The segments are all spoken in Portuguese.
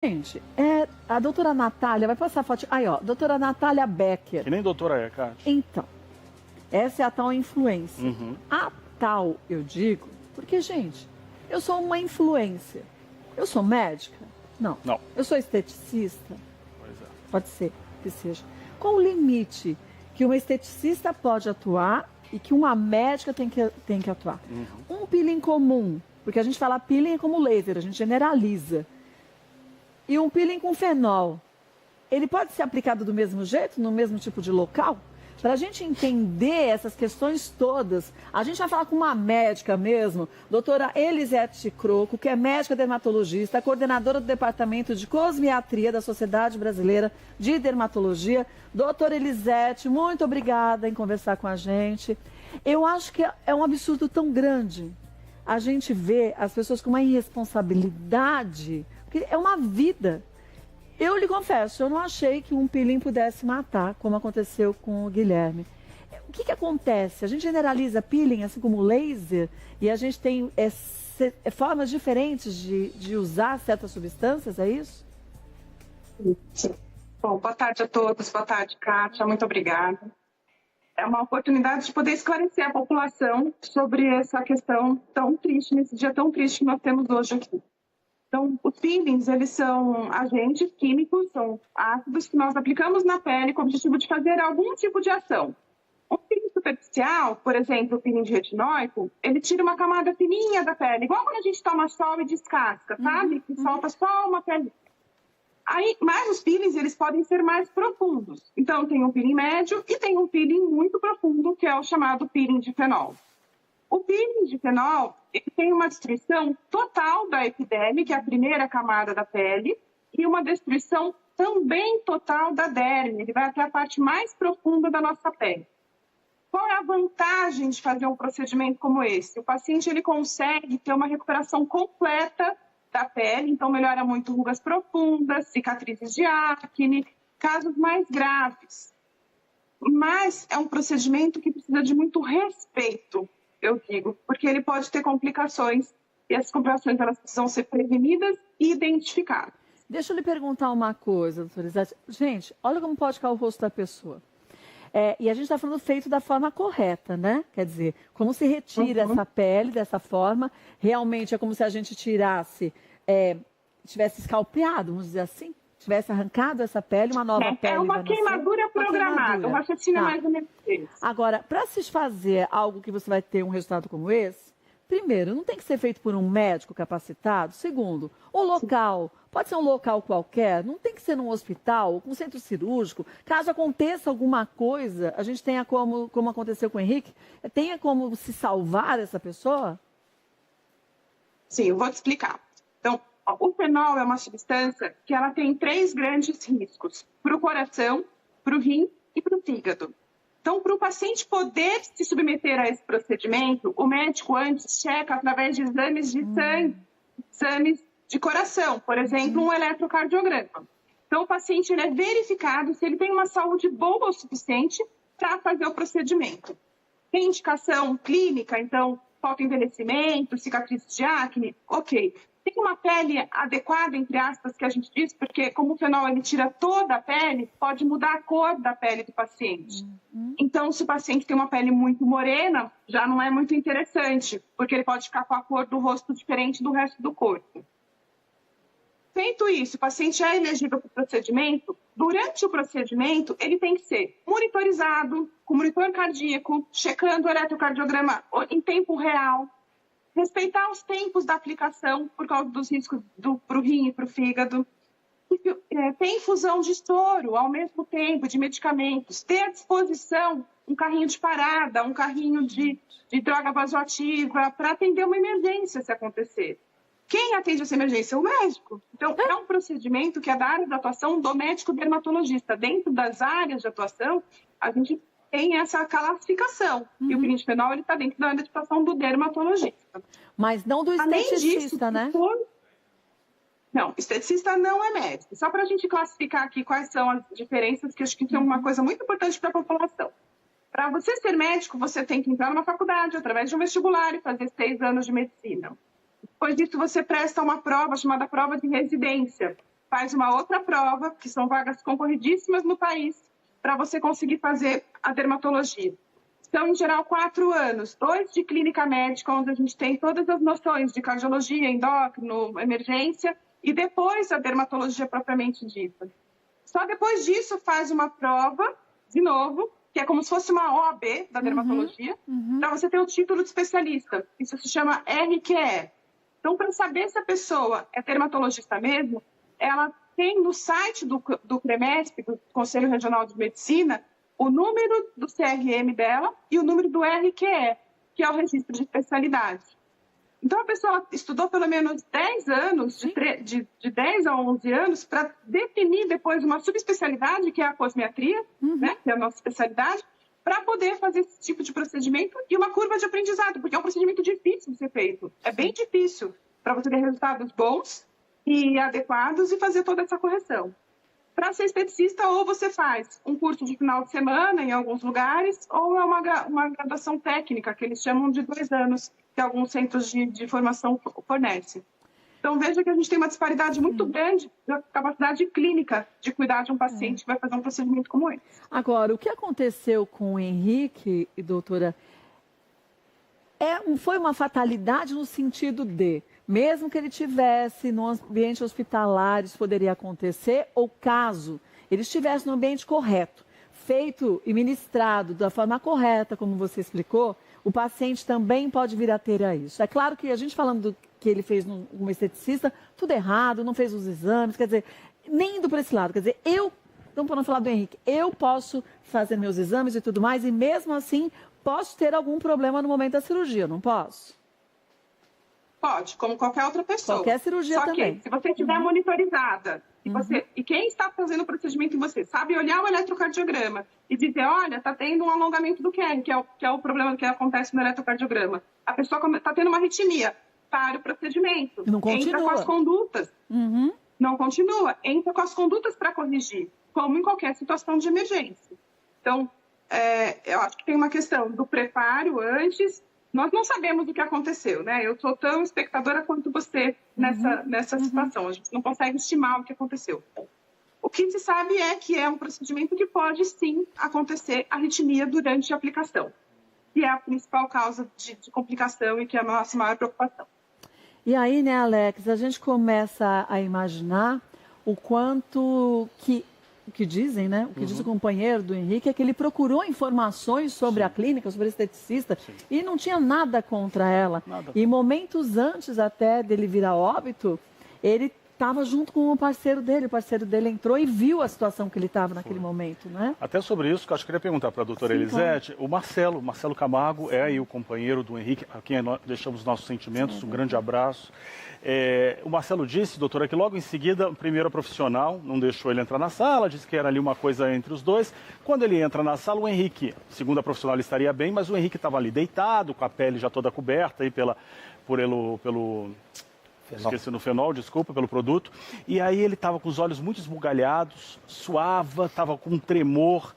Gente, a doutora Natália, vai passar a foto. Aí, ó, doutora Natália Becker. Que nem doutora é, Kátia. Então, essa é a tal influência. Uhum. A tal, eu digo, porque, gente, eu sou uma influência. Eu sou médica? Não. Não. Eu sou esteticista? Pois é. Pode ser que seja. Qual o limite que uma esteticista pode atuar e que uma médica tem que atuar? Uhum. Um peeling comum, porque a gente fala peeling como laser, a gente generaliza. E um peeling com fenol, ele pode ser aplicado do mesmo jeito, no mesmo tipo de local? Para a gente entender essas questões todas, a gente vai falar com uma médica mesmo, doutora Elisete Croco, que é médica dermatologista, coordenadora do Departamento de Cosmiatria da Sociedade Brasileira de Dermatologia. Doutora Elisete, muito obrigada em conversar com a gente. Eu acho que é um absurdo tão grande a gente ver as pessoas com uma irresponsabilidade, porque é uma vida. Eu lhe confesso, eu não achei que um peeling pudesse matar, como aconteceu com o Guilherme. O que acontece? A gente generaliza peeling, assim como laser, e a gente tem formas diferentes de usar certas substâncias, é isso? Sim. Bom, boa tarde a todos, boa tarde, Kátia, muito obrigada. É uma oportunidade de poder esclarecer a população sobre essa questão tão triste, nesse dia tão triste que nós temos hoje aqui. Então, os peelings, eles são agentes químicos, são ácidos que nós aplicamos na pele com o objetivo de fazer algum tipo de ação. Um peeling superficial, por exemplo, o peeling de retinóico, ele tira uma camada fininha da pele, igual quando a gente toma sol e descasca, sabe? Que solta só uma pele. Aí, mas os peelings, eles podem ser mais profundos. Então, tem um peeling médio e tem um peeling muito profundo, que é o chamado peeling de fenol. O peeling de fenol ele tem uma destruição total da epiderme, que é a primeira camada da pele, e uma destruição também total da derme. Ele vai até a parte mais profunda da nossa pele. Qual é a vantagem de fazer um procedimento como esse? O paciente ele consegue ter uma recuperação completa da pele, então melhora muito rugas profundas, cicatrizes de acne, casos mais graves. Mas é um procedimento que precisa de muito respeito, eu digo, porque ele pode ter complicações e essas complicações elas precisam ser prevenidas e identificadas. Deixa eu lhe perguntar uma coisa, doutora Elisete. Gente, olha como pode ficar o rosto da pessoa. E a gente está falando feito da forma correta, né? Quer dizer, como se retira essa pele dessa forma, realmente é como se a gente tirasse, tivesse escalpeado, vamos dizer assim, tivesse arrancado essa pele, uma nova pele. É uma queimadura programada, o raciocínio mais ou menos esse. Agora, para se fazer algo que você vai ter um resultado como esse, primeiro, não tem que ser feito por um médico capacitado. Segundo, o local pode ser um local qualquer, não tem que ser num hospital, um centro cirúrgico. Caso aconteça alguma coisa, a gente tenha como aconteceu com o Henrique, tenha como se salvar essa pessoa? Sim, eu vou te explicar. Então, o fenol é uma substância que ela tem 3 grandes riscos, para o coração, para o rim e para o fígado. Então, para o paciente poder se submeter a esse procedimento, o médico antes checa através de exames de sangue, exames de coração, por exemplo, um eletrocardiograma. Então, o paciente ele é verificado se ele tem uma saúde boa o suficiente para fazer o procedimento. Tem indicação clínica, então, falta envelhecimento, cicatriz de acne, ok. Tem uma pele adequada, entre aspas, que a gente diz, porque como o fenol ele tira toda a pele, pode mudar a cor da pele do paciente. Então, se o paciente tem uma pele muito morena, já não é muito interessante, porque ele pode ficar com a cor do rosto diferente do resto do corpo. Feito isso, o paciente é elegível para o procedimento, durante o procedimento, ele tem que ser monitorizado, com monitor cardíaco, checando o eletrocardiograma em tempo real, respeitar os tempos da aplicação por causa dos riscos para o rim e para o fígado. Ter infusão de soro ao mesmo tempo, de medicamentos. Ter à disposição um carrinho de parada, um carrinho de droga vasoativa para atender uma emergência se acontecer. Quem atende essa emergência? O médico. Então, é um procedimento que é da área de atuação do médico dermatologista. Dentro das áreas de atuação, a gente tem essa classificação. E o peeling de fenol está dentro da área de atuação do dermatologista. Mas não do esteticista, né? Não, esteticista não é médico. Só para a gente classificar aqui quais são as diferenças, que acho que é uma coisa muito importante para a população. Para você ser médico, você tem que entrar numa faculdade, através de um vestibular, e fazer 6 anos de medicina. Depois disso, você presta uma prova chamada prova de residência. faz uma outra prova, que são vagas concorridíssimas no país, para você conseguir fazer a dermatologia. São, em geral, 4 anos, 2 de clínica médica, onde a gente tem todas as noções de cardiologia, endócrino, emergência, e depois a dermatologia propriamente dita. Só depois disso faz uma prova, de novo, que é como se fosse uma OAB da dermatologia, para você ter o título de especialista. Isso se chama RQE. Então, para saber se a pessoa é dermatologista mesmo, ela tem no site do CREMESP, do Conselho Regional de Medicina, o número do CRM dela e o número do RQE, que é o registro de especialidade. Então, a pessoa estudou pelo menos 10 anos, de 10 a 11 anos, para definir depois uma subespecialidade, que é a cosmetria, né, que é a nossa especialidade, para poder fazer esse tipo de procedimento e uma curva de aprendizado, porque é um procedimento difícil de ser feito. É bem difícil para você ter resultados bons e adequados e fazer toda essa correção. Para ser esteticista, ou você faz um curso de final de semana em alguns lugares, ou é uma graduação técnica, que eles chamam de 2 anos, que alguns centros de formação fornecem. Então, veja que a gente tem uma disparidade muito grande da capacidade clínica de cuidar de um paciente que vai fazer um procedimento como esse. Agora, o que aconteceu com o Henrique, doutora, foi uma fatalidade no sentido de, mesmo que ele tivesse no ambiente hospitalar, isso poderia acontecer, ou caso ele estivesse no ambiente correto, feito e ministrado da forma correta, como você explicou, o paciente também pode vir a ter isso. É claro que a gente falando do que ele fez como esteticista, tudo errado, não fez os exames, quer dizer, nem indo para esse lado. Quer dizer, então para não falar do Henrique, eu posso fazer meus exames e tudo mais, e mesmo assim posso ter algum problema no momento da cirurgia, não posso? Pode, como qualquer outra pessoa. Qualquer cirurgia Só também. Que, se você estiver monitorizada, e quem está fazendo o procedimento em você sabe olhar o eletrocardiograma e dizer, olha, está tendo um alongamento do QR, que é o problema que acontece no eletrocardiograma. A pessoa está tendo uma arritmia, para o procedimento. Não continua. Entra com as condutas. Não continua. Entra com as condutas para corrigir, como em qualquer situação de emergência. Então, eu acho que tem uma questão do preparo antes. Nós não sabemos o que aconteceu, né? Eu sou tão espectadora quanto você nessa situação. A gente não consegue estimar o que aconteceu. O que se sabe é que é um procedimento que pode, sim, acontecer arritmia durante a aplicação, que é a principal causa de complicação e que é a nossa maior preocupação. E aí, né, Alex, a gente começa a imaginar o quanto o que dizem, né? O que diz o companheiro do Henrique é que ele procurou informações sobre a clínica, sobre a esteticista, e não tinha nada contra ela. E momentos antes até dele vir a óbito, ele estava junto com o parceiro dele entrou e viu a situação que ele estava naquele momento, né? Até sobre isso, que eu acho que eu queria perguntar para a doutora Elisete, o Marcelo Camargo é aí o companheiro do Henrique, a quem nós deixamos nossos sentimentos, um grande abraço. O Marcelo disse, doutora, que logo em seguida, o primeiro profissional não deixou ele entrar na sala, disse que era ali uma coisa entre os dois. Quando ele entra na sala, o Henrique, segundo a profissional, ele estaria bem, mas o Henrique estava ali deitado, com a pele já toda coberta aí pelo esqueci no fenol, desculpa, pelo produto. E aí ele estava com os olhos muito esbugalhados, suava, estava com um tremor.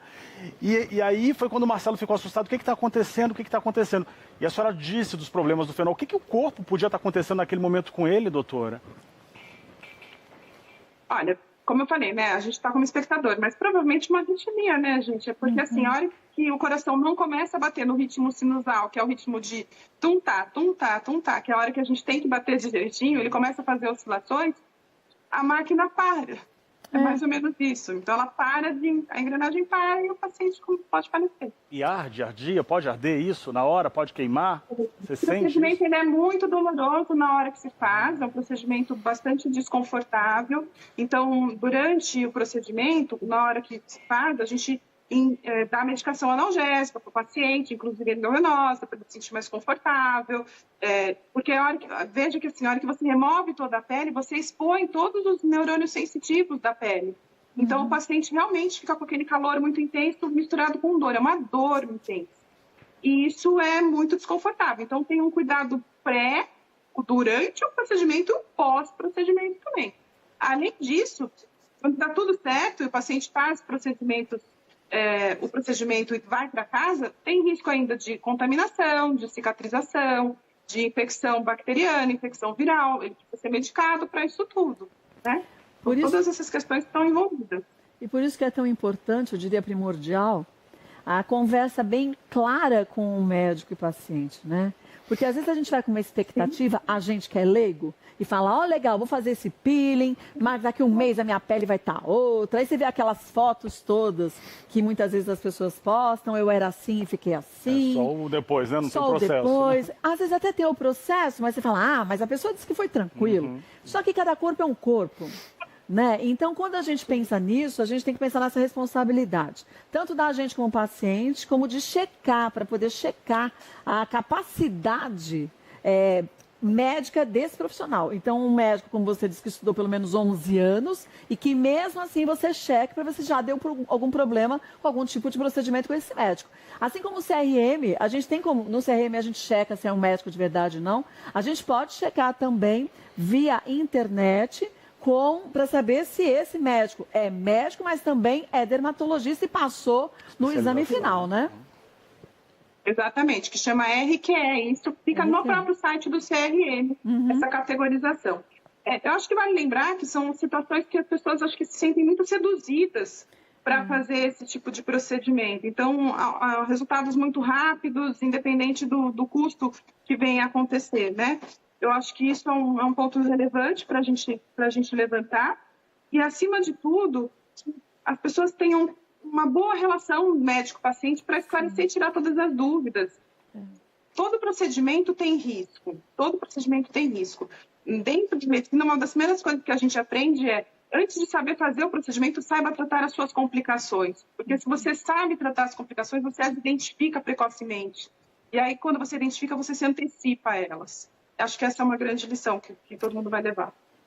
E aí foi quando o Marcelo ficou assustado. O que está acontecendo? O que está acontecendo? E a senhora disse dos problemas do fenol. O que o corpo podia estar acontecendo naquele momento com ele, doutora? Olha, como eu falei, né? A gente está como espectador, mas provavelmente uma arritmia, né, gente? É porque assim, a hora que o coração não começa a bater no ritmo sinusal, que é o ritmo de tum-tá, tum-tá, tum-tá, que é a hora que a gente tem que bater direitinho, ele começa a fazer oscilações, a máquina para. É mais ou menos isso. Então, ela a engrenagem para e o paciente pode falecer. E ardia? Pode arder isso na hora? Pode queimar? Você sente isso? O procedimento ele é muito doloroso na hora que se faz, é um procedimento bastante desconfortável. Então, durante o procedimento, na hora que se faz, a gente dá medicação analgésica para o paciente, inclusive endovenosa, para ele se sentir mais confortável. Porque veja que assim, a hora que você remove toda a pele, você expõe todos os neurônios sensitivos da pele. Então, o paciente realmente fica com aquele calor muito intenso misturado com dor. É uma dor intensa. E isso é muito desconfortável. Então, tem um cuidado durante o procedimento e pós-procedimento também. Além disso, quando está tudo certo e o paciente faz o procedimento e vai para casa, tem risco ainda de contaminação, de cicatrização, de infecção bacteriana, infecção viral. Ele precisa ser medicado para isso tudo, né? Todas essas questões estão envolvidas. E por isso que é tão importante, eu diria primordial, a conversa bem clara com o médico e paciente, né? Porque às vezes a gente vai com uma expectativa, a gente que é leigo, e fala, ó, legal, vou fazer esse peeling, mas daqui um mês a minha pele vai estar outra. Aí você vê aquelas fotos todas que muitas vezes as pessoas postam, eu era assim e fiquei assim. É só o depois, né? Não tem processo. Só o depois. Né? Às vezes até tem o processo, mas você fala, mas a pessoa disse que foi tranquilo. Só que cada corpo é um corpo. Né? Então, quando a gente pensa nisso, a gente tem que pensar nessa responsabilidade, tanto da gente como paciente, como de checar, para poder checar a capacidade médica desse profissional. Então, um médico, como você disse, que estudou pelo menos 11 anos e que mesmo assim você cheque para ver se já deu algum problema com algum tipo de procedimento com esse médico. Assim como o CRM, a gente tem como, no CRM a gente checa se é um médico de verdade ou não, a gente pode checar também via internet, para saber se esse médico é médico, mas também é dermatologista e passou no exame final, né? Exatamente, que chama RQE. Isso fica no próprio site do CRM, essa categorização. Eu acho que vale lembrar que são situações que as pessoas acho que se sentem muito seduzidas para fazer esse tipo de procedimento. Então, há resultados muito rápidos, independente do custo que venha a acontecer, né? Eu acho que isso é um ponto relevante para a gente levantar. E, acima de tudo, as pessoas tenham uma boa relação médico-paciente para esclarecer e tirar todas as dúvidas. Todo procedimento tem risco. Todo procedimento tem risco. Dentro de medicina, uma das primeiras coisas que a gente aprende é, antes de saber fazer o procedimento, saiba tratar as suas complicações. Porque se você sabe tratar as complicações, você as identifica precocemente. E aí, quando você identifica, você se antecipa a elas. Acho que essa é uma grande lição que todo mundo vai levar.